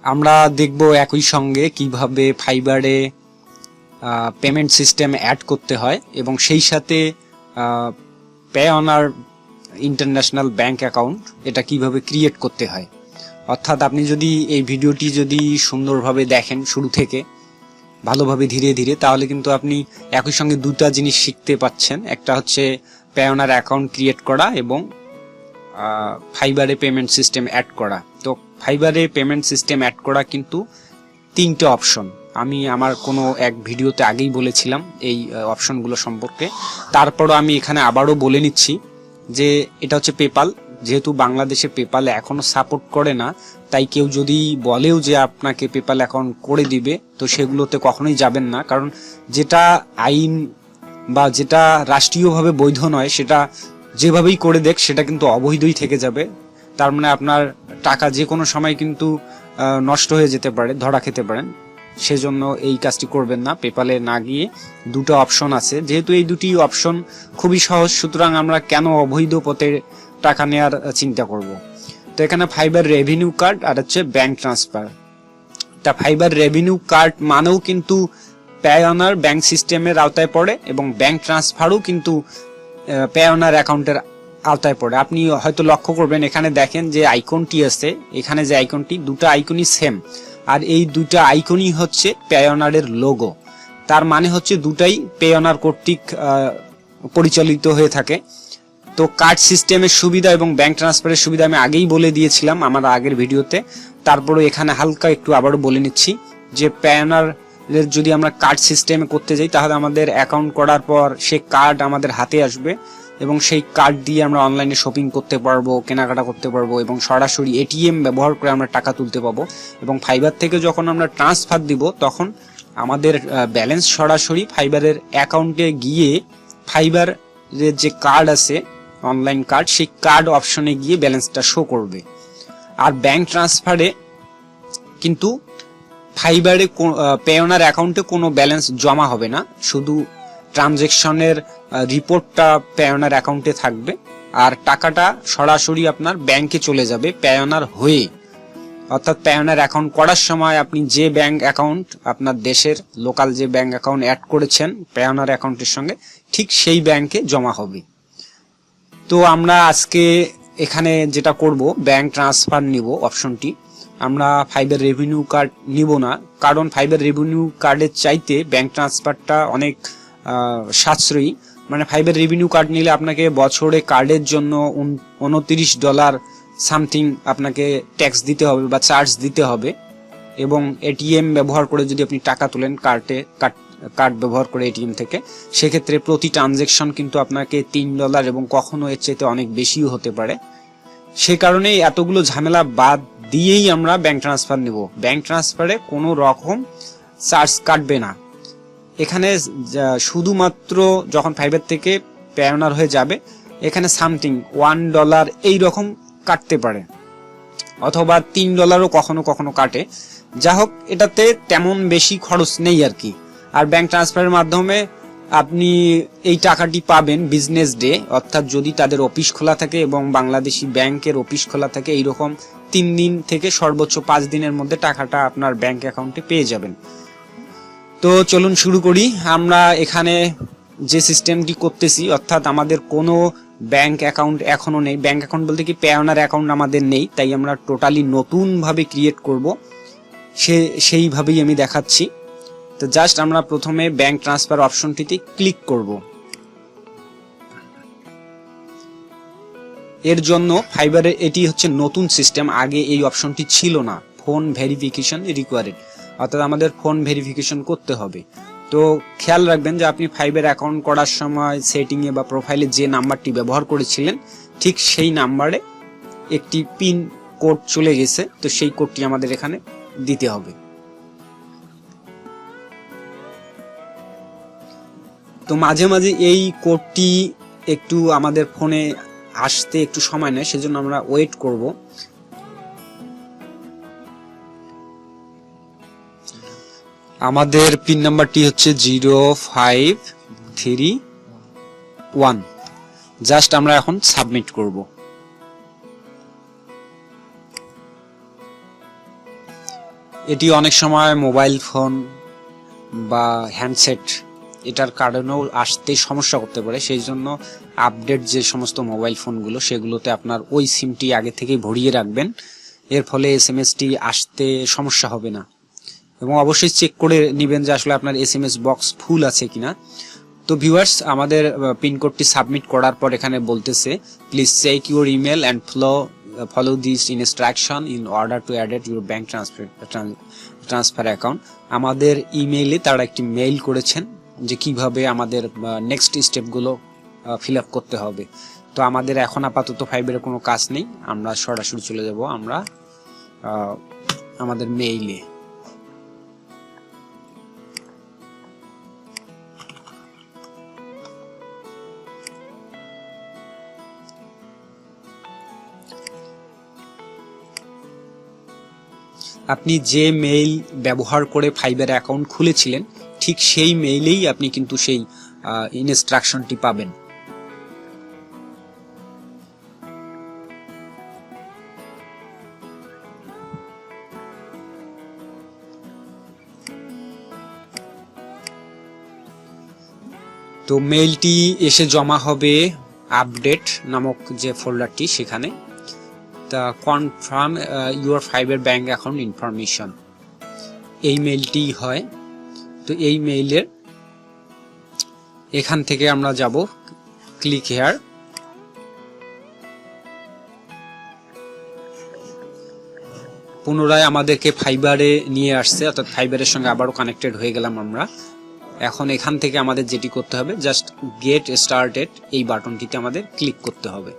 আমরা দেখব একই সঙ্গে কিভাবে ফাইবারে পেমেন্ট সিস্টেম অ্যাড করতে হয় এবং সেই সাথে pay honour international bank account এটা কিভাবে ক্রিয়েট করতে হয়। অর্থাৎ আপনি যদি এই ভিডিওটি যদি সুন্দরভাবে দেখেন শুরু থেকে ভালোভাবে ধীরে ধীরে, তাহলে কিন্তু আপনি একই সঙ্গে দুটা জিনিস শিখতে পাচ্ছেন। একটা হচ্ছে পে অনার অ্যাকাউন্ট ক্রিয়েট করা এবং ফাইবারে পেমেন্ট সিস্টেম অ্যাড করা। তো ফাইবারে পেমেন্ট সিস্টেম অ্যাড করা কিন্তু তিনটে অপশন। আমি আমার কোনো এক ভিডিওতে আগেই বলেছিলাম এই অপশনগুলো সম্পর্কে, তারপরও আমি এখানে আবারও বলে নিচ্ছি যে এটা হচ্ছে পেপাল। যেহেতু বাংলাদেশে পেপাল এখনো সাপোর্ট করে না, তাই কেউ যদি বলেও যে আপনাকে পেপাল অ্যাকাউন্ট করে দিবে, তো সেগুলোতে কখনোই যাবেন না। কারণ যেটা আইন বা যেটা রাষ্ট্রীয়ভাবে বৈধ নয় সেটা যেভাবেই করে দেখ সেটা কিন্তু অবৈধই থেকে যাবে। তার মানে আপনার টাকা যে কোনো সময় কিন্তু নষ্ট হয়ে যেতে পারে, ধরা খেতে পারেন। সেজন্য এই কাজটি করবেন না। পেপালে না গিয়ে দুটো অপশন আছে, যেহেতু এই দুটি অপশন খুবই সহজ, সুতরাং আমরা কেন অবৈধ পথে টাকা নেওয়ার চিন্তা করব। তো এখানে ফাইবার রেভিনিউ কার্ড আর হচ্ছে ব্যাংক ট্রান্সফার। তা ফাইবার রেভিনিউ কার্ড মানেও কিন্তু পে অনার ব্যাংক সিস্টেমের আওতায় পড়ে এবং ব্যাংক ট্রান্সফারও কিন্তু পে অনার অ্যাকাউন্টের আওতায় পড়ে। আপনি হয়তো লক্ষ্য করবেন এখানে দেখেন যে আইকনটি আছে, এখানে যে আইকনটি, দুটো আইকনই সেম, আর এই দুটো আইকনই হচ্ছে পে অনারের লোগো। তার মানে হচ্ছে দুটাই পে অনার কর্তৃক পরিচালিত হয়ে থাকে। তো কার্ড সিস্টেমের সুবিধা এবং ব্যাংক ট্রান্সফারের সুবিধা আমি আগেই বলে দিয়েছিলাম আমার আগের ভিডিওতে, তারপরে এখানে হালকা একটু আবারও বলে নিচ্ছি যে পে অনারের যদি আমরা কার্ড সিস্টেমে করতে যাই তাহলে আমাদের অ্যাকাউন্ট করার পর সে কার্ড আমাদের হাতে আসবে এবং সেই কার্ড দিয়ে আমরা অনলাইনে শপিং করতে পারবো, কেনাকাটা করতে পারবো এবং সরাসরি এটিএম ব্যবহার করে আমরা টাকা তুলতে পাবো। এবং ফাইবার থেকে যখন আমরা ট্রান্সফার দিব তখন আমাদের ব্যালেন্স সরাসরি ফাইবারের অ্যাকাউন্টে গিয়ে ফাইবারের যে কার্ড আছে অনলাইন কার্ড, সেই কার্ড অপশনে গিয়ে ব্যালেন্সটা শো করবে। আর ব্যাংক ট্রান্সফারে কিন্তু ফাইবারে পে অনার অ্যাকাউন্টে কোনো ব্যালেন্স জমা হবে না, শুধু ট্রানজেকশনের রিপোর্টটা পে অনার অ্যাকাউন্টে থাকবে আর টাকাটা সরাসরি আপনার ব্যাংকে চলে যাবে পে অনার হয়ে। অর্থাৎ পে অনার অ্যাকাউন্ট করার সময় আপনি যে ব্যাংক অ্যাকাউন্ট আপনার দেশের লোকাল যে ব্যাংক অ্যাকাউন্ট অ্যাড করেছেন পে অনার অ্যাকাউন্টের সঙ্গে, ঠিক সেই ব্যাংকে জমা হবে। তো আমরা আজকে এখানে যেটা করব, ব্যাংক ট্রান্সফার নিব অপশনটি। আমরা ফাইবার রেভিনিউ কার্ড নিব না, কারণ ফাইবার রেভিনিউ কার্ডের চাইতে ব্যাংক ট্রান্সফারটা অনেক সাশ্রয়ী। মানে ফাইবার রেভিনিউ কার্ড নিলে আপনাকে বছরে কার্ডের জন্য $29 সামথিং আপনাকে ট্যাক্স দিতে হবে বা চার্জ দিতে হবে। এবং এটিএম ব্যবহার করে যদি আপনি টাকা তোলেন কার্ড ব্যবহার করে এটিএম থেকে, সেক্ষেত্রে প্রতি ট্রানজেকশন কিন্তু আপনাকে $3 এবং কখনো এর চাইতে অনেক বেশিও হতে পারে। সে কারণেই এতগুলো ঝামেলা বাদ দিয়েই আমরা ব্যাংক ট্রান্সফার নেব। ব্যাংক ট্রান্সফারে কোনো রকম চার্জ কাটবে না। এখানে শুধুমাত্র যখন ফাইবার থেকে পে অনার হয়ে যাবে এখানে সামথিং $1 এইরকম কাটতে পারে, অথবা $3ও কখনো কখনো কাটে। যা হোক, এটাতে তেমন বেশি খরচ নেই আর কি। আর ব্যাংক ট্রান্সফারের মাধ্যমে আপনি এই টাকাটি পাবেন বিজনেস ডে, অর্থাৎ যদি তাদের অফিস খোলা থাকে এবং বাংলাদেশি ব্যাংকের অফিস খোলা থাকে, এইরকম 3 দিন থেকে সর্বোচ্চ 5 দিনের মধ্যে টাকাটা আপনার ব্যাংক অ্যাকাউন্টে পেয়ে যাবেন। তো চলুন শুরু করি। আমরা এখানে যে সিস্টেমটি করতেছি, অর্থাৎ আমাদের কোনো ব্যাংক অ্যাকাউন্ট এখনো নেই। ব্যাংক অ্যাকাউন্ট বলতে কি, পে অনার অ্যাকাউন্ট আমাদের নেই, তাই আমরা টোটালি নতুনভাবে ক্রিয়েট করব, সেইভাবেই আমি দেখাচ্ছি। তো জাস্ট আমরা প্রথমে ব্যাংক ট্রান্সফার অপশনটিতে ক্লিক করব। এর জন্য ফাইবারে এটি হচ্ছে নতুন সিস্টেম, আগে এই অপশনটি ছিল না। ফোন ভেরিফিকেশন রিকোয়ার্ড, অর্থাৎ আমাদের ফোন ভেরিফিকেশন করতে হবে। তো খেয়াল রাখবেন যে আপনি ফাইবার অ্যাকাউন্ট করার সময় সেটিংয়ে বা প্রোফাইলে যে নাম্বারটি ব্যবহার করেছিলেন ঠিক সেই নাম্বারে একটি পিন কোড চলে গেছে, তো সেই কোডটি আমাদের এখানে দিতে হবে। তো মাঝে মাঝে এই কোডটি একটু আমাদের ফোনে আসতে একটু সময় নেয়, সেজন্য আমরা ওয়েট করব। আমাদের পিন নাম্বারটি হচ্ছে 0531। জাস্ট আমরা এখন সাবমিট করব। এটি অনেক সময় মোবাইল ফোন বা হ্যান্ডসেট এটার কারণেও আসতে সমস্যা করতে পারে। সেই জন্য আপডেট যে সমস্ত মোবাইল ফোনগুলো সেগুলোতে আপনার ওই সিমটি আগে থেকেই ভরিয়ে রাখবেন, এর ফলে এসএমএসটি আসতে সমস্যা হবে না। এবং অবশ্যই চেক করে নেবেন যে আসলে আপনার এসএমএস বক্স ফুল আছে কিনা। তো ভিউয়ার্স, আমাদের পিনকোডটি সাবমিট করার পর এখানে বলতেছে please check your email and follow this instruction in order to add your bank transfer account. আমাদের ইমেইলে তারা একটি মেইল করেছেন যে কিভাবে আমাদের নেক্সট স্টেপগুলো ফিল আপ করতে হবে। তো আমাদের এখন আপাতত ফাইবারের কোনো কাজ নেই, আমরা সরাসরি চলে যাব আমরা আমাদের মেইলে। আপনি যে মেইল ব্যবহার করে ফাইবার অ্যাকাউন্ট খুলেছিলেন ঠিক সেই মেইলেই আপনি কিন্তু সেই ইনস্ট্রাকশনটি পাবেন। তো মেইলটি এসে জমা হবে আপডেট নামক যে ফোল্ডারটি, সেখানে confirm your fibre bank account information এই মেইলটি হয়। তো এই মেইলের এখান থেকে আমরা যাব ক্লিক হেয়ার। পুনরায় আমাদেরকে ফাইবারে নিয়ে আসছে, অর্থাৎ ফাইবারের সঙ্গে আবারও কানেক্টেড হয়ে গেলাম আমরা। এখন এখান থেকে আমাদের যেটি করতে হবে জাস্ট গেট স্টার্টেড এই বাটনটিতে আমাদের ক্লিক করতে হবে।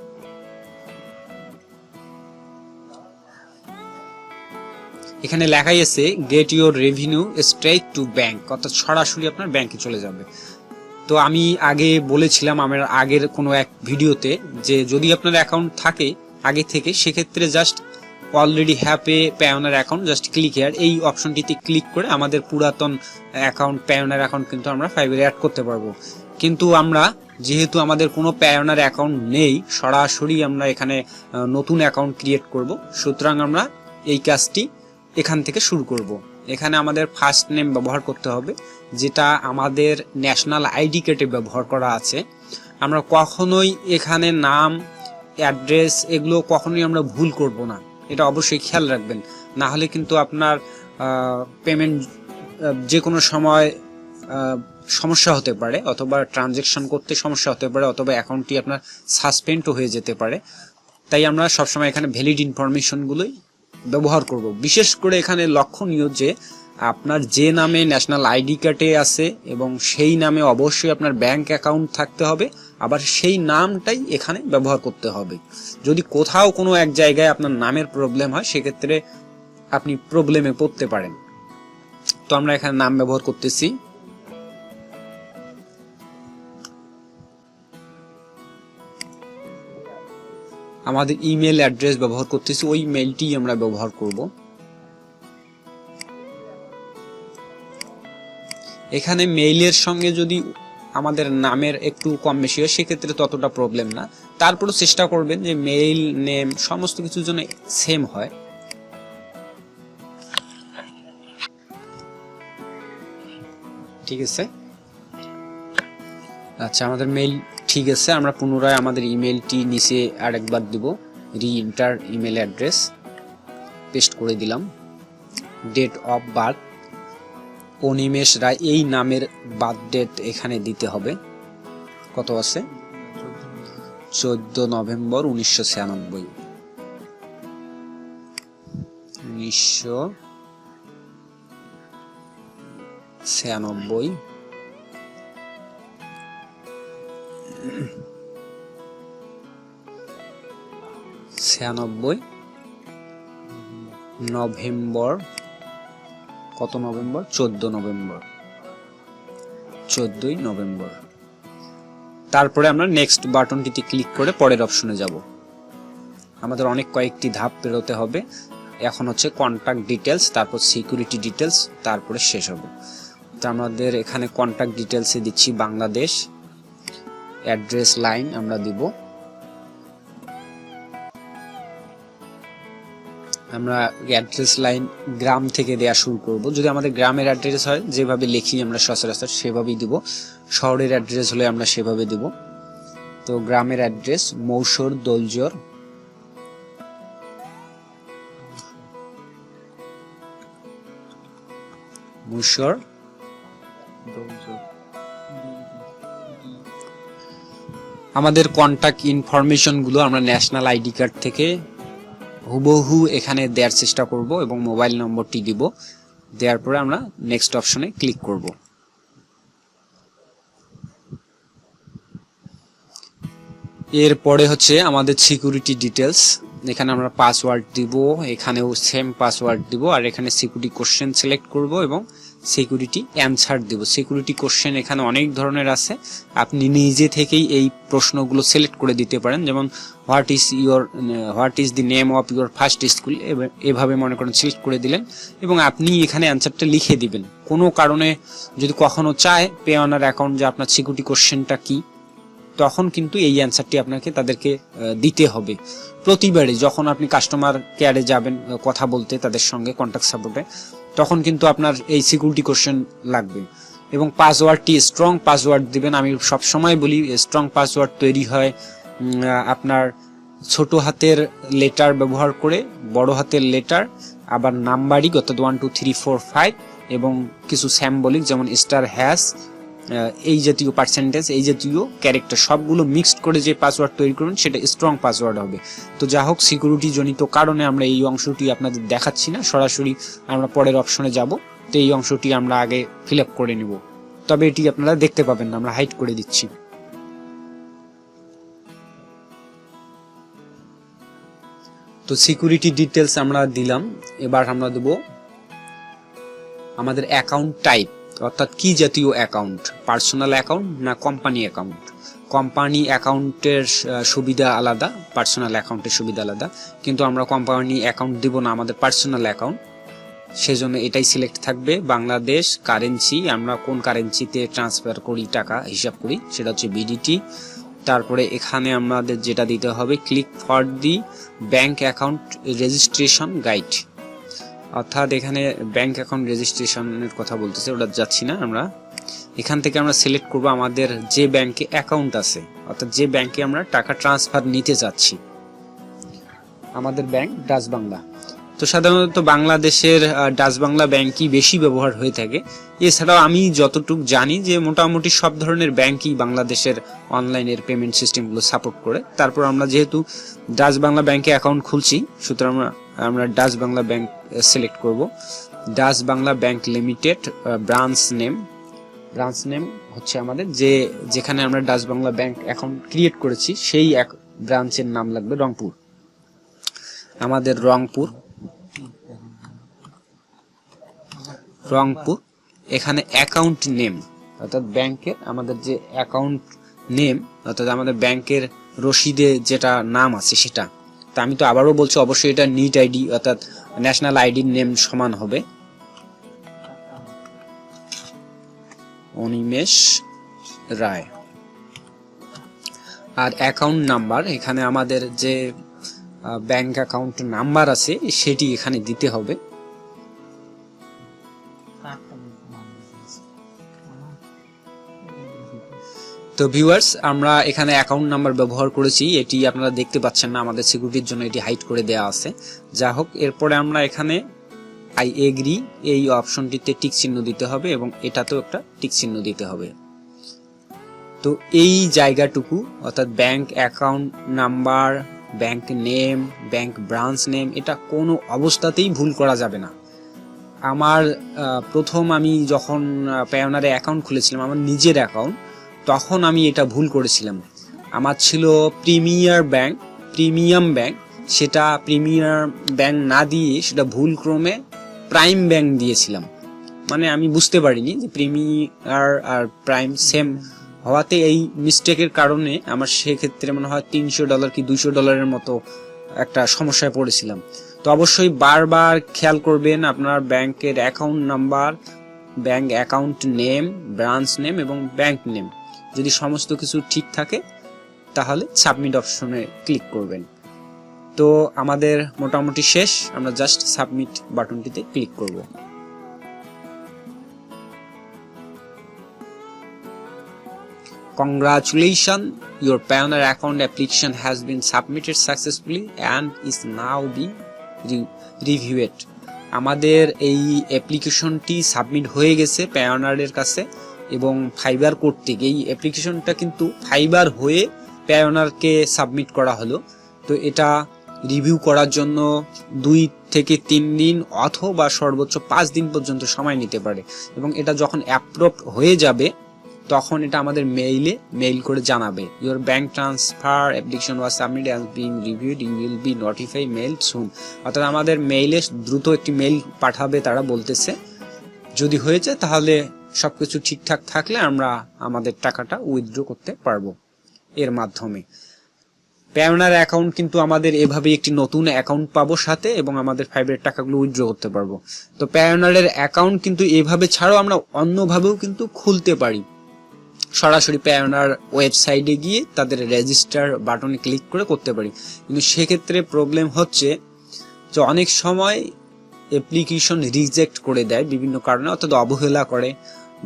এখানে লেখাই আছে get your revenue straight to bank, অর্থাৎ সরাসরি আপনার ব্যাংকে চলে যাবে। তো আমি আগে বলেছিলাম আমার আগের কোনো এক ভিডিওতে যে যদি আপনার অ্যাকাউন্ট থাকে আগে থেকে, সেক্ষেত্রে just already have a Payoneer account, just click here এই অপশনটিতে ক্লিক করে আমাদের পুরাতন অ্যাকাউন্ট পেওনার অ্যাকাউন্ট কিন্তু আমরা ফাইবারে অ্যাড করতে পারবো। কিন্তু আমরা যেহেতু আমাদের কোনো পেওনার অ্যাকাউন্ট নেই, সরাসরি আমরা এখানে নতুন অ্যাকাউন্ট ক্রিয়েট করব, সুতরাং আমরা এই কাজটি এখান থেকে শুরু করব। এখানে আমাদের ফার্স্ট নেম ব্যবহার করতে হবে, যেটা আমাদের ন্যাশনাল আইডি কার্ডে ব্যবহার করা আছে। আমরা কখনোই এখানে নাম, অ্যাড্রেস এগুলো কখনোই আমরা ভুল করব না, এটা অবশ্যই খেয়াল রাখবেন। না হলে কিন্তু আপনার পেমেন্ট যে কোনো সময় সমস্যা হতে পারে, অথবা ট্রানজ্যাকশন করতে সমস্যা হতে পারে, অথবা অ্যাকাউন্টটি আপনার সাসপেন্ডও হয়ে যেতে পারে। তাই আমরা সবসময় এখানে ভ্যালিড ইনফরমেশনগুলোই ব্যবহার করব। বিশেষ করে এখানে লক্ষণীয় যে আপনার যে নামে ন্যাশনাল আইডি কার্ডে আছে এবং সেই নামে অবশ্যই আপনার ব্যাংক অ্যাকাউন্ট থাকতে হবে, আবার সেই নামটাই এখানে ব্যবহার করতে হবে। যদি কোথাও কোনো এক জায়গায় আপনার নামের প্রবলেম হয়, সেক্ষেত্রে আপনি প্রবলেমে পড়তে পারেন। তো আমরা এখানে নাম ব্যবহার করতেছি। আমাদের ইমেল অ্যাড্রেস ব্যবহার করতেছি, ওই মেইলটি আমরা ব্যবহার করব। এখানে মেইলের সঙ্গে যদি আমাদের নামের একটু কম বেশি হয় সেক্ষেত্রে ততটা প্রবলেম না, তারপরও চেষ্টা করবেন যে মেইল নেম সমস্ত কিছুর জন্য সেম হয়। ঠিক আছে, আচ্ছা আমাদের মেইল ঠিক আছে। আমরা পুনরায় আমাদের ইমেলটি নিচে আরেকবার দিব, রি এন্টার ইমেল অ্যাড্রেস পেস্ট করে দিলাম। ডেট অফ বার্থ অনিমেষ রায়, এই নামের বার্থ ডেট এখানে দিতে হবে। কত আছে? 14 নভেম্বর 1996। 1996 নভেম্বর, কত নভেম্বর? 14 November, 14 November. তারপরে আমরা নেক্সট বাটনটিতে ক্লিক করে পরের অপশনে যাব। আমাদের অনেক কয়েকটি ধাপ পেরোতে হবে। এখন হচ্ছে কন্টাক্ট ডিটেলস, তারপর সিকিউরিটি ডিটেলস, তারপরে শেষ হবে। তো আমাদের এখানে কন্টাক্ট ডিটেলসে দিচ্ছি বাংলাদেশ, অ্যাড্রেস লাইন আমরা দিব আমরা অ্যাড্রেস লাইন গ্রাম থেকে দেয়া শুরু করব। যদি আমাদের গ্রামের অ্যাড্রেস হয় যেভাবে লিখি আমরা সচরাচর সেভাবেই দিব, শহরের অ্যাড্রেস হলে আমরা সেভাবে দেব। তো গ্রামের অ্যাড্রেস মৌসর দোলজোর, মৌসর আমাদের কন্টাক্ট ইনফরমেশন গুলো আমরা ন্যাশনাল আইডি কার্ড থেকে হুবহু এখানে দেওয়ার চেষ্টা করব এবং মোবাইল নম্বরটি দিব। দেওয়ার পরে আমরা নেক্সট অপশনে ক্লিক করব। এরপরে হচ্ছে আমাদের সিকিউরিটি ডিটেলস। এখানে আমরা পাসওয়ার্ড দিব, এখানেও সেম পাসওয়ার্ড দিব, আর এখানে সিকিউরিটি কোশ্চেন সিলেক্ট করব এবং সিকিউরিটি অ্যানসার দিব। সিকিউরিটি কোশ্চেন এখানে অনেক ধরনের আছে, আপনি নিজে থেকেই এই প্রশ্নগুলো সিলেক্ট করে দিতে পারেন। যেমন what is the name of your first school, এভাবে মনে করেন সিলেক্ট করে দিলেন এবং আপনি এখানে অ্যানসারটা লিখে দিবেন। কোনো কারণে যদি কখনো চায় পে অনার অ্যাকাউন্ট যে আপনার সিকিউরিটি কোশ্চেনটা কি, তখন কিন্তু এই অ্যানসারটি আপনাকে তাদেরকে দিতে হবে। প্রতিবারে যখন আপনি কাস্টমার কেয়ারে যাবেন কথা বলতে তাদের সঙ্গে কন্ট্যাক্ট সাপোর্টে, তখন কিন্তু আপনার এই সিকিউরিটি কোশ্চেন লাগবে এবং পাসওয়ার্ডটি স্ট্রং পাসওয়ার্ড দিবেন। আমি সব সময় বলি স্ট্রং পাসওয়ার্ড তৈরি হয় আপনার ছোট হাতের লেটার ব্যবহার করে, বড় হাতের লেটার, আবার নাম্বারিক অর্থাৎ 1 2 3 4 5 এবং কিছু স্যাম্বলিক যেমন স্টার হ্যাশ, এই জাতীয় পার্সেন্টেজ, এই জাতীয় ক্যারেক্টার সবগুলো মিক্সড করে যে পাসওয়ার্ড তৈরি করবেন সেটা স্ট্রং পাসওয়ার্ড হবে। তো যা হোক, সিকিউরিটি জনিত কারণে আমরা এই অংশটি আপনাদের দেখাচ্ছি না, সরাসরি আমরা পরের অপশনে যাব। তো এই অংশটি আমরা আগে ফিল আপ করে নিব, তবে এটি আপনারা দেখতে পাবেন না, আমরা হাইড করে দিচ্ছি। তো সিকিউরিটি ডিটেলস আমরা দিলাম। এবার আমরা দেব আমাদের অ্যাকাউন্ট টাইপ, অর্থাৎ কি জাতীয় অ্যাকাউন্ট, পার্সোনাল অ্যাকাউন্ট না কোম্পানি অ্যাকাউন্ট। কোম্পানি অ্যাকাউন্টের সুবিধা আলাদা, পার্সোনাল অ্যাকাউন্টের সুবিধা আলাদা, কিন্তু আমরা কোম্পানি অ্যাকাউন্ট দিব না, আমাদের পার্সোনাল অ্যাকাউন্ট, সেজন্য এটাই সিলেক্ট থাকবে। বাংলাদেশ কারেন্সি, আমরা কোন কারেন্সিতে ট্রান্সফার করি টাকা হিসাব করি সেটা হচ্ছে বিডিটি। তারপরে এখানে আমাদের যেটা দিতে হবে click for the bank account registration guide, অর্থাৎ এখানে ব্যাংক অ্যাকাউন্ট রেজিস্ট্রেশনের কথা বলতেছে, ওটা যাচ্ছি না। আমরা এখান থেকে আমরা সিলেক্ট করব আমাদের যে ব্যাংকে অ্যাকাউন্ট আছে, অর্থাৎ যে ব্যাংকে আমরা টাকা ট্রান্সফার নিতে যাচ্ছি। আমাদের ব্যাংক ডাচ বাংলা। তো সাধারণত বাংলাদেশের ডাচ বাংলা ব্যাংকই বেশি ব্যবহার হয়ে থাকে। এছাড়াও আমি যতটুকু জানি যে মোটামুটি সব ধরনের ব্যাংকই বাংলাদেশের অনলাইনের পেমেন্ট সিস্টেমগুলো সাপোর্ট করে। তারপর আমরা যেহেতু ডাচ বাংলা ব্যাংকে অ্যাকাউন্ট খুলছি, সুতরাং আমরা ডাচ বাংলা ব্যাংক সিলেক্ট করব। Dutch Bangla bank limited, branch name হচ্ছে আমাদের যেখানে আমরা Dutch Bangla bank account create করেছি সেই এক ব্রাঞ্চের নাম লাগবে রংপুর। আমাদের রংপুর, এখানে অ্যাকাউন্ট নেম অর্থাৎ ব্যাংকের আমাদের যে অ্যাকাউন্ট নেম, অর্থাৎ আমাদের ব্যাংকের রসিদে যেটা নাম আছে সেটা। তা আমি তো আবারও বলছি, অবশ্যই এটা নিট আইডি অর্থাৎ ন্যাশনাল আইডির নেম সমান হবে। অনিমেষ রায়। আর অ্যাকাউন্ট নাম্বার, এখানে আমাদের যে ব্যাংক অ্যাকাউন্ট নাম্বার আছে সেটি এখানে দিতে হবে। তো ভিউয়ার্স, আমরা এখানে অ্যাকাউন্ট নাম্বার ব্যবহার করেছি, এটি আপনারা দেখতে পাচ্ছেন না, আমাদের সিকিউরিটির জন্য এটি হাইড করে দেওয়া আছে। যা হোক, এরপরে আমরা এখানে আই এগ্রি এই অপশনটিতে টিক চিহ্ন দিতে হবে এবং এটাতেও একটা টিক চিহ্ন দিতে হবে। তো এই জায়গাটুকু অর্থাৎ bank account number, bank name, bank branch name, এটা কোনো অবস্থাতেই ভুল করা যাবে না। আমার প্রথম আমি যখন পেওনারে অ্যাকাউন্ট খুলেছিলাম, আমার নিজের অ্যাকাউন্ট, তখন আমি এটা ভুল করেছিলাম। আমার ছিল প্রিমিয়াম ব্যাংক, সেটা প্রিমিয়ার ব্যাংক না দিয়ে সেটা ভুল ক্রমে প্রাইম ব্যাংক দিয়েছিলাম। মানে আমি বুঝতে পারিনি যে প্রিমিয়ার আর প্রাইম সেম হওয়াতে এই মিস্টেকের কারণে আমার সেক্ষেত্রে মনে হয় $300 কি $200 মতো একটা সমস্যায় পড়েছিলাম। তো অবশ্যই বারবার খেয়াল করবেন আপনার ব্যাংকের account number, bank account name, branch name এবং ব্যাংক নেম যদি সমস্ত কিছু ঠিক থাকে তাহলে সাবমিট অপশনে ক্লিক করবেন। তো আমাদের মোটামুটি শেষ, আমরা জাস্ট সাবমিট বাটনটিতে ক্লিক করব। Congratulations, your Payoneer account application has been submitted successfully and is now being reviewed. আমাদের এই অ্যাপ্লিকেশনটি সাবমিট হয়ে গেছে পায়োনিয়ারের কাছে এবং ফাইবার কর্তৃক। এই অ্যাপ্লিকেশনটা কিন্তু ফাইবার হয়ে পায়োনিয়ারকে সাবমিট করা হলো। তো এটা রিভিউ করার জন্য 2 থেকে 3 দিন অথবা সর্বোচ্চ 5 দিন পর্যন্ত সময় নিতে পারে এবং এটা যখন অ্যাপ্রুভড হয়ে যাবে তখন এটা আমাদের মেইল করে জানাবে, your bank transfer application was submitted as being reviewed, you will be notify mail soon. অর্থাৎ আমাদের মেইলে দ্রুত একটি মেইল পাঠাবে, তারা বলতেছে যদি হয়ে যায় তাহলে সবকিছু ঠিকঠাক থাকলে আমরা আমাদের টাকাটা উইথড্র করতে পারবো এর মাধ্যমে। পায়োনিয়ার অ্যাকাউন্ট কিন্তু আমাদের এভাবে একটি নতুন অ্যাকাউন্ট পাবো সাথে এবং আমাদের ফাইবারের টাকাগুলো উইথড্র করতে পারবো। তো পায়োনিয়ারের অ্যাকাউন্ট কিন্তু এভাবে ছাড়াও আমরা অন্যভাবেও কিন্তু খুলতে পারি। সরাসরি পায়োনিয়ার ওয়েবসাইটে গিয়ে তাদের রেজিস্টার বাটনে ক্লিক করে করতে পারি, কিন্তু সেক্ষেত্রে প্রবলেম হচ্ছে যে অনেক সময় অ্যাপ্লিকেশন রিজেক্ট করে দেয় বিভিন্ন কারণে, অর্থাৎ অবহেলা করে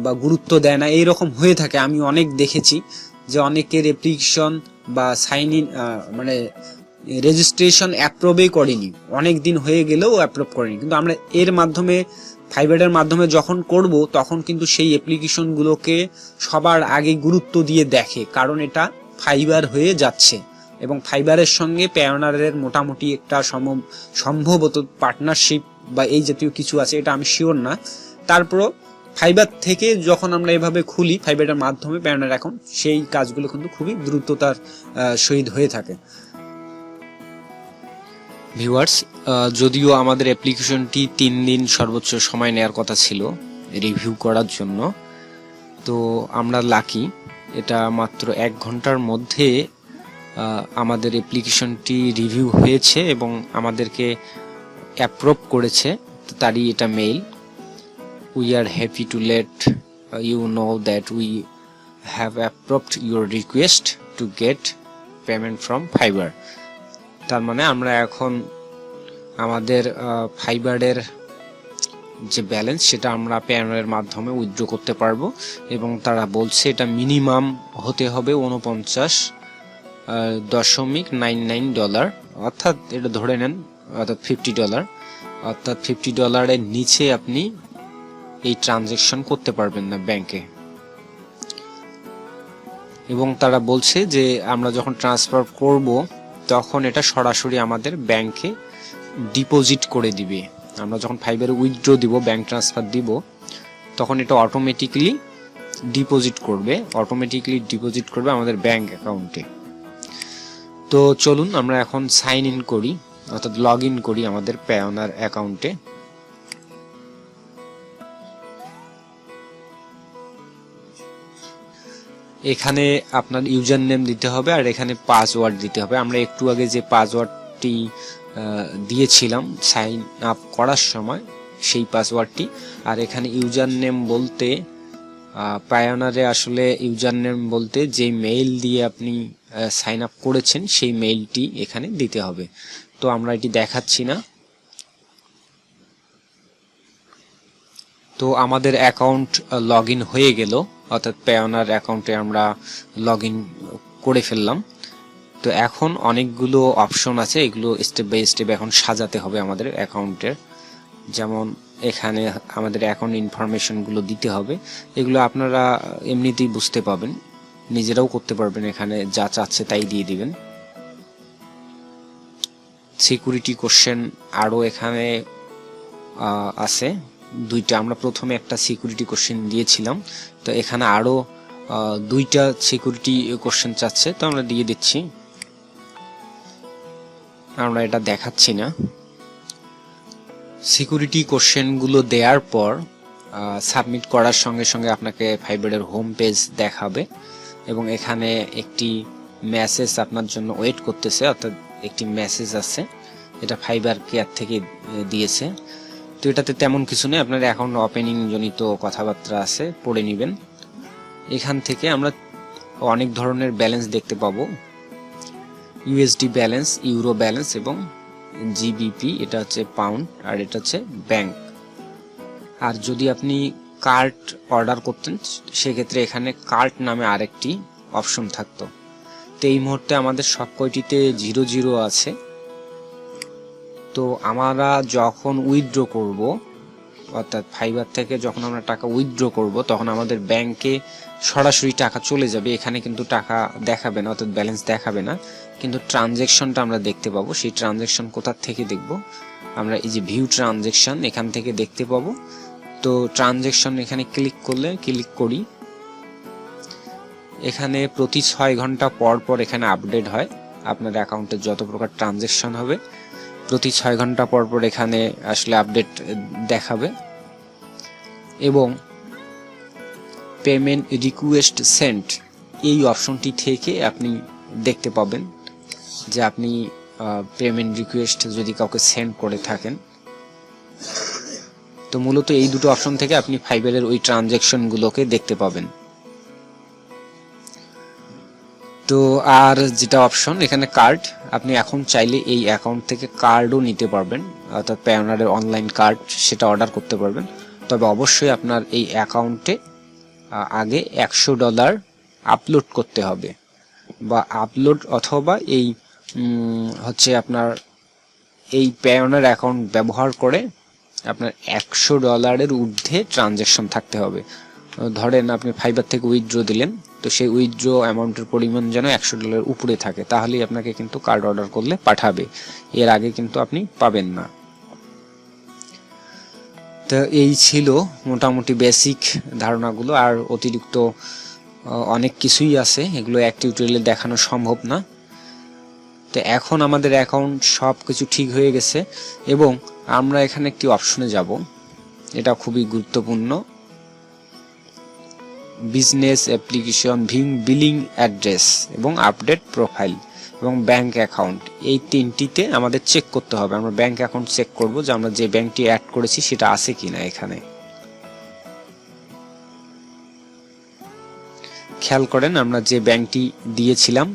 বা গুরুত্ব দেয় না, এইরকম হয়ে থাকে। আমি অনেক দেখেছি যে অনেকের অ্যাপ্লিকেশন বা সাইন ইন মানে রেজিস্ট্রেশন অ্যাপ্রুভই করেনি, অনেক দিন হয়ে গেলেও অ্যাপ্রুভ করেনি। কিন্তু আমরা এর মাধ্যমে ফাইবারের মাধ্যমে যখন করব তখন কিন্তু সেই অ্যাপ্লিকেশনগুলোকে সবার আগে গুরুত্ব দিয়ে দেখে, কারণ এটা ফাইবার হয়ে যাচ্ছে এবং ফাইবারের সঙ্গে পায়োনিয়ারের মোটামুটি একটা সম্ভবত পার্টনারশিপ বা এই জাতীয় কিছু আছে, এটা আমি শিওর না। তারপরও ফাইবার থেকে যখন আমরা এভাবে খুলি ফাইবারের মাধ্যমে পায়োনিয়ার অ্যাকাউন্ট, সেই কাজগুলো কিন্তু খুবই দ্রুততার সহিত হয়ে থাকে। ভিউয়ার্স, যদিও আমাদের অ্যাপ্লিকেশনটি 3 দিন সর্বোচ্চ সময় নেওয়ার কথা ছিল রিভিউ করার জন্য, তো আমরা লাকি, এটা মাত্র 1 ঘন্টার মধ্যে আমাদের অ্যাপ্লিকেশনটি রিভিউ হয়েছে এবং আমাদেরকে অ্যাপ্রুভ করেছে। তারই এটা mail, we are happy to let you know that we have approved your request to get payment from Fiverr. তার মানে আমরা এখন আমাদের ফাইবারের যে ব্যালেন্স সেটা আমরা পায়োনিয়ারের মাধ্যমে উইথড্র করতে পারবো এবং তারা বলছে এটা মিনিমাম হতে হবে $49.99, অর্থাৎ এটা ধরে নেন অর্থাৎ $50, অর্থাৎ $50 নিচে আপনি এই ট্রানজ্যাকশন করতে পারবেন না ব্যাংকে। এবং তারা বলছে যে আমরা যখন ট্রান্সফার করব তখন এটা সরাসরি আমাদের ব্যাংকে ডিপোজিট করে দিবে। আমরা যখন ফাইবারে উইথড্র দিব, ব্যাংক ট্রান্সফার দিব, তখন এটা অটোমেটিক্যালি ডিপোজিট করবে আমাদের ব্যাংক অ্যাকাউন্টে। তো চলুন আমরা এখন সাইন ইন করি, অর্থাৎ লগ ইন করি আমাদের পায়োনিয়ার অ্যাকাউন্টে। এখানে আপনার ইউজার নেম দিতে হবে আর এখানে পাসওয়ার্ড দিতে হবে। আমরা একটু আগে যে পাসওয়ার্ডটি দিয়েছিলাম সাইন আপ করার সময় সেই পাসওয়ার্ডটি। আর এখানে ইউজার নেম বলতে পায়োনিয়ারে আসলে ইউজার নেম বলতে যে মেইল দিয়ে আপনি সাইন আপ করেছেন সেই মেইলটি এখানে দিতে হবে। তো আমরা এটি দেখাচ্ছি না। তো আমাদের অ্যাকাউন্ট লগ ইন হয়ে গেল, অর্থাৎ পায়োনিয়ার অ্যাকাউন্টে আমরা লগ ইন করে ফেললাম। তো এখন অনেকগুলো অপশন আছে, এগুলো স্টেপ বাই স্টেপ এখন সাজাতে হবে আমাদের অ্যাকাউন্টের। যেমন এখানে আমাদের অ্যাকাউন্ট ইনফরমেশনগুলো দিতে হবে, এগুলো আপনারা এমনিতেই বুঝতে পাবেন, নিজেরাও করতে পারবেন, এখানে যা চাচ্ছে তাই দিয়ে দিবেন। সিকিউরিটি কোশ্চেন আরও এখানে আছে 2টা, আমরা প্রথমে একটা সিকিউরিটি কোশ্চেন দিয়েছিলাম, তো এখানে আরও 2টা সিকিউরিটি কোশ্চেন চাচ্ছে, তো আমরা দিয়ে দিচ্ছি। আমরা এটা দেখাচ্ছি না। সিকিউরিটি কোশ্চেনগুলো দেওয়ার পর সাবমিট করার সঙ্গে সঙ্গে আপনাকে ফাইবারের হোম পেজ দেখাবে এবং এখানে একটি মেসেজ আপনার জন্য ওয়েট করতেছে, অর্থাৎ একটি মেসেজ আছে, এটা ফাইবার কেয়ার থেকে দিয়েছে। তো এটাতে তেমন কিছু নেই, আপনার অ্যাকাউন্ট ওপেনিং জনিত কথাবার্তা আছে, পড়ে নেবেন। এখান থেকে আমরা অনেক ধরনের ব্যালেন্স দেখতে পাবো। ইউএসডি ব্যালেন্স, ইউরো ব্যালেন্স এবং জিবিপি, এটা হচ্ছে পাউন্ড, আর এটা হচ্ছে ব্যাংক। আর যদি আপনি কার্ড অর্ডার করতেন সেক্ষেত্রে এখানে কার্ড নামে আরেকটি অপশন থাকতো। তো এই মুহূর্তে আমাদের সব কয়টিতে 0 আছে। তো আমরা যখন উইথড্র করব, অর্থাৎ ফাইবার থেকে যখন আমরা টাকা উইথড্র করব, তখন আমাদের ব্যাংকে সরাসরি টাকা চলে যাবে। এখানে কিন্তু টাকা দেখাবে না, অর্থাৎ ব্যালেন্স দেখাবে না, কিন্তু ট্রানজ্যাকশনটা আমরা দেখতে পাবো। সেই ট্রানজ্যাকশন কোথা থেকে দেখব? আমরা এই যে ভিউ ট্রানজ্যাকশন, এখান থেকে দেখতে পাবো। তো ট্রানজ্যাকশন এখানে ক্লিক করি। এখানে প্রতি 6 ঘন্টা পর পর এখানে আপডেট হয়। আপনার অ্যাকাউন্টে যত প্রকার ট্রানজ্যাকশন হবে প্রতি 6 ঘন্টা পর পর এখানে আসলে আপডেট দেখাবে। এবং পেমেন্ট রিকোয়েস্ট সেন্ড, এই অপশনটি থেকে আপনি দেখতে পাবেন যে আপনি পেমেন্ট রিকোয়েস্ট যদি কাউকে সেন্ড করে থাকেন। তো মূলত এই দুটো অপশন থেকে আপনি ফাইবারের ওই ট্রানজ্যাকশনগুলোকে দেখতে পাবেন। তো আর যেটা অপশন এখানে কার্ড, আপনি এখন চাইলে এই অ্যাকাউন্ট থেকে কার্ডও নিতে পারবেন, অর্থাৎ পেওনারের অনলাইন কার্ড, সেটা অর্ডার করতে পারবেন। তবে অবশ্যই আপনার এই অ্যাকাউন্টে আগে $100 আপলোড করতে হবে, বা আপলোড অথবা এই হচ্ছে আপনার এই পেওনার অ্যাকাউন্ট ব্যবহার করে আপনার $100 ঊর্ধ্বে ট্রানজ্যাকশন থাকতে হবে। ধরেন আপনি ফাইবার থেকে উইথড্র দিলেন, তো সেই উইথড্র অ্যামাউন্টের পরিমাণ যেন $100 উপরে থাকে, তাহলেই আপনাকে কিন্তু কার্ড অর্ডার করলে পাঠাবে। এর আগে কিন্তু আপনি পাবেন না। তো এই ছিল মোটামুটি বেসিক ধারণাগুলো, আর অতিরিক্ত অনেক কিছুই আছে, এগুলো এক টিউটোরিয়ালে দেখানো সম্ভব না। তো এখন আমাদের অ্যাকাউন্ট সব কিছু ঠিক হয়ে গেছে, এবং আমরা এখানে একটি অপশনে যাব, এটা খুবই গুরুত্বপূর্ণ, বিজনেস অ্যাপ্লিকেশন, বিলিং অ্যাড্রেস এবং আপডেট প্রোফাইল এবং ব্যাংক অ্যাকাউন্ট। এই তিনটিতে আমাদের চেক করতে হবে। আমরা ব্যাংক অ্যাকাউন্ট চেক করব যে আমরা যে ব্যাংকটি অ্যাড করেছি সেটা আছে কিনা। এখানে খেয়াল করেন, আমরা যে ব্যাংকটি দিয়েছিলাম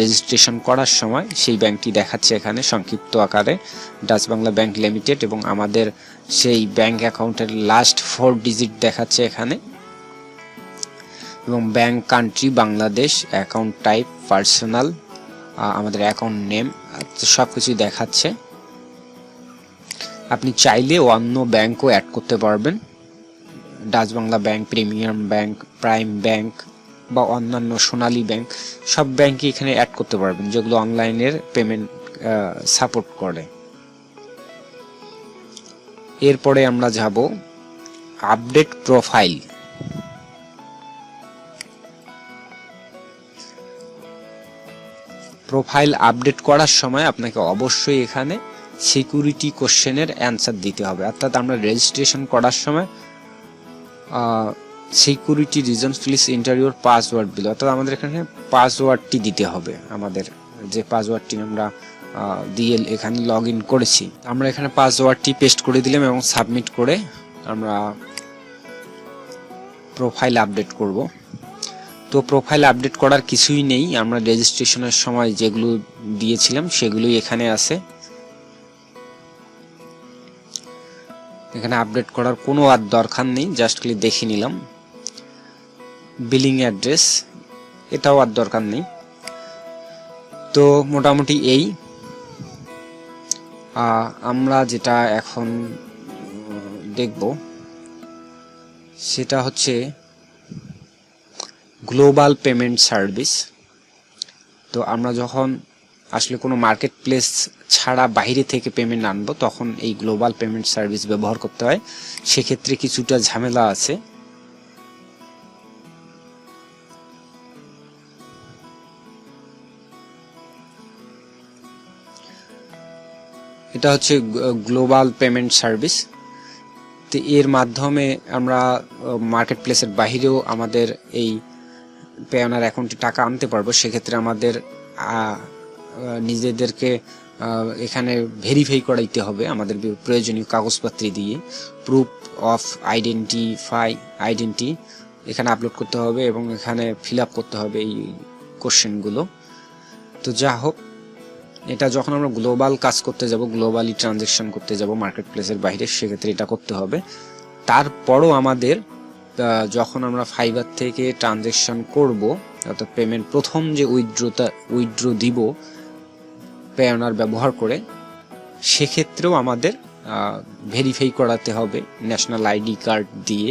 রেজিস্ট্রেশন করার সময় সেই ব্যাংকটি দেখাচ্ছে এখানে সংক্ষিপ্ত আকারে, ডাচ বাংলা ব্যাংক লিমিটেড, এবং আমাদের সেই ব্যাংক অ্যাকাউন্টের লাস্ট 4 ডিজিট দেখাচ্ছে এখানে, এবং bank country Bangladesh, account type personal, আমাদের অ্যাকাউন্ট নেম, সব কিছুই দেখাচ্ছে। আপনি চাইলে অন্য ব্যাংকও অ্যাড করতে পারবেন, Dutch Bangla bank, premium bank, prime bank বা অন্যান্য সোনালী ব্যাংক, সব ব্যাংকই এখানে অ্যাড করতে পারবেন যেগুলো অনলাইনের পেমেন্ট সাপোর্ট করে। এরপরে আমরা যাব আপডেট প্রোফাইল। প্রোফাইল আপডেট করার সময় আপনাকে অবশ্যই এখানে সিকিউরিটি কোশ্চেনের অ্যান্সার দিতে হবে, অর্থাৎ আমরা রেজিস্ট্রেশন করার সময় security reasons please enter your password below, অর্থাৎ আমাদের এখানে পাসওয়ার্ডটি দিতে হবে, আমাদের যে পাসওয়ার্ডটি আমরা দিয়ে এখানে লগ ইন করেছি। আমরা এখানে পাসওয়ার্ডটি পেস্ট করে দিলাম এবং সাবমিট করে আমরা প্রোফাইল আপডেট করব। তো প্রোফাইল আপডেট করার কিছুই নেই, আমরা রেজিস্ট্রেশনের সময় যেগুলো দিয়েছিলাম সেগুলোই এখানে আছে। এখানে আপডেট করার কোনো আর দরকার নেই, জাস্ট খালি দেখে নিলাম। বিলিং অ্যাড্রেস, এটাও আর দরকার নেই। তো মোটামুটি এই আমরা যেটা এখন দেখব সেটা হচ্ছে গ্লোবাল পেমেন্ট সার্ভিস। তো আমরা যখন আসলে কোনো মার্কেট প্লেস ছাড়া বাইরে থেকে পেমেন্ট আনবো তখন এই গ্লোবাল পেমেন্ট সার্ভিস ব্যবহার করতে হয়, সেক্ষেত্রে কিছুটা ঝামেলা আছে। এটা হচ্ছে গ্লোবাল পেমেন্ট সার্ভিস। তো এর মাধ্যমে আমরা মার্কেট প্লেসের বাইরেও আমাদের এই পেওনার অ্যাকাউন্টে টাকা আনতে পারবো। সেক্ষেত্রে আমাদের নিজেদেরকে এখানে ভেরিফাই করাইতে হবে আমাদের প্রয়োজনীয় কাগজপত্র দিয়ে, প্রুফ অফ আইডেন্টি এখানে আপলোড করতে হবে এবং এখানে ফিল আপ করতে হবে এই কোশ্চেনগুলো। তো যা হোক, এটা যখন আমরা গ্লোবাল কাজ করতে যাব, গ্লোবালি ট্রানজ্যাকশন করতে যাব মার্কেট প্লেসের বাইরে, সেক্ষেত্রে এটা করতে হবে। তারপরও আমাদের যখন আমরা ফাইবার থেকে ট্রানজ্যাকশন করব, অর্থাৎ পেমেন্ট প্রথম যে উইথড্র দিব পেওনার ব্যবহার করে, সেক্ষেত্রেও আমাদের ভেরিফাই করাতে হবে ন্যাশনাল আইডি কার্ড দিয়ে,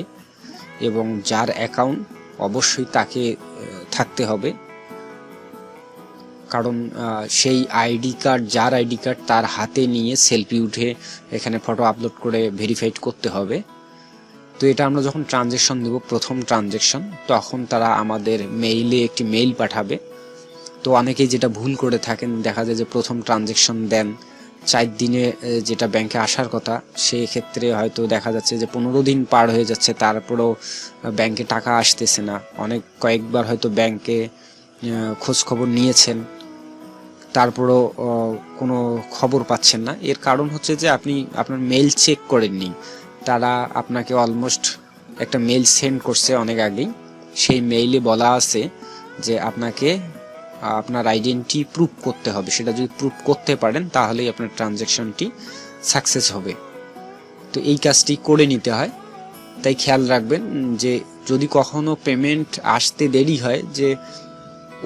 এবং যার অ্যাকাউন্ট অবশ্যই তাকে থাকতে হবে, কারণ সেই যার আইডি কার্ড তার হাতে নিয়ে সেলফি উঠে এখানে ফটো আপলোড করে ভেরিফাইড করতে হবে। তো এটা আমরা যখন ট্রানজ্যাকশন দেব, প্রথম ট্রানজ্যাকশন, তখন তারা আমাদের মেইলে একটি মেইল পাঠাবে। তো অনেকেই যেটা ভুল করে থাকেন, দেখা যায় যে প্রথম ট্রানজ্যাকশন দেন 4 দিনে যেটা ব্যাংকে আসার কথা, সেই ক্ষেত্রে হয়তো দেখা যাচ্ছে যে 15 দিন পার হয়ে যাচ্ছে, তারপরেও ব্যাংকে টাকা আসতেছে না। কয়েকবার হয়তো ব্যাংকে খোঁজ খবর নিয়েছেন, তারপরও কোনো খবর পাচ্ছেন না। এর কারণ হচ্ছে যে আপনি আপনার মেইল চেক করেননি। তারা আপনাকে অলমোস্ট একটা মেইল সেন্ড করছে অনেক আগেই, সেই মেইলে বলা আছে যে আপনাকে আপনার আইডেন্টি প্রুফ করতে হবে। সেটা যদি প্রুফ করতে পারেন তাহলেই আপনার ট্রানজ্যাকশনটি সাকসেস হবে। তো এই কাজটি করে নিতে হয়। তাই খেয়াল রাখবেন যে যদি কখনো পেমেন্ট আসতে দেরি হয়, যে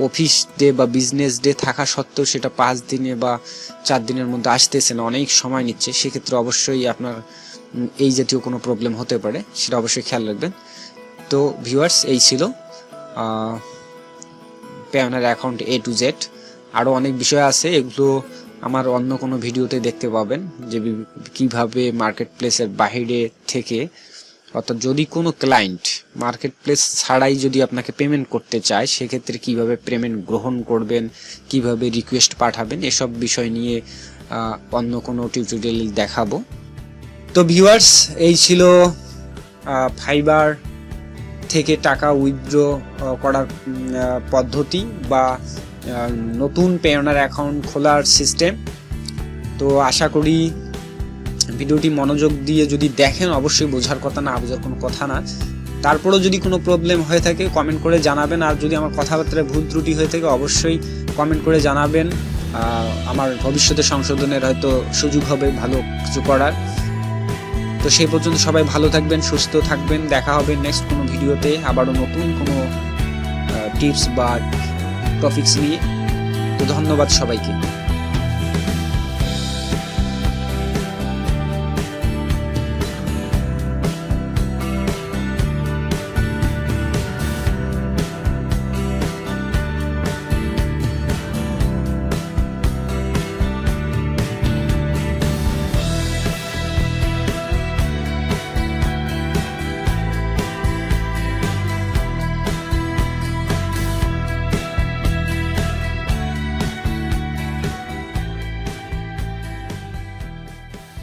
অফিস ডে বা বিজনেস ডে থাকা সত্ত্বেও সেটা 5 দিনে বা 4 দিনের মধ্যে আসতেছে না, অনেক সময় নিচ্ছে, সেক্ষেত্রে অবশ্যই আপনার এই জাতীয় কোনো প্রবলেম হতে পারে, সেটা অবশ্যই খেয়াল রাখবেন। তো ভিউয়ার্স, এই ছিল Payoneer account A to Z। আরও অনেক বিষয় আছে, এগুলো আমার অন্য কোনো ভিডিওতে দেখতে পাবেন, যে কিভাবে মার্কেট প্লেসের বাইরে থেকে, অর্থাৎ যদি কোনো ক্লায়েন্ট মার্কেট প্লেস ছাড়াই যদি আপনাকে পেমেন্ট করতে চায়, সেক্ষেত্রে কিভাবে পেমেন্ট গ্রহণ করবেন, কিভাবে রিকোয়েস্ট পাঠাবেন, এসব বিষয় নিয়ে অন্য কোনো টিউটোরিয়াল দেখাবো। তো ভিউয়ার্স, এই ছিল ফাইবার থেকে টাকা উইথড্র করার পদ্ধতি বা নতুন পেওনার অ্যাকাউন্ট খোলার সিস্টেম। তো আশা করি ভিডিওটি মনোযোগ দিয়ে যদি দেখেন, অবশ্যই বোঝার কথা না, বোঝার কোনো কথা না। তারপরেও যদি কোনো প্রবলেম হয়ে থাকে কমেন্ট করে জানাবেন, আর যদি আমার কথাবার্তায় ভুল ত্রুটি হয়ে থাকে অবশ্যই কমেন্ট করে জানাবেন। আমার ভবিষ্যতে সংশোধনের হয়তো সুযোগ হবে ভালো কিছু করার। তো সেই পর্যন্ত সবাই ভালো থাকবেন, সুস্থ থাকবেন। দেখা হবে নেক্সট কোনো ভিডিওতে আবারও নতুন কোনো টিপস বা টপিকস নিয়ে। তো ধন্যবাদ সবাইকে।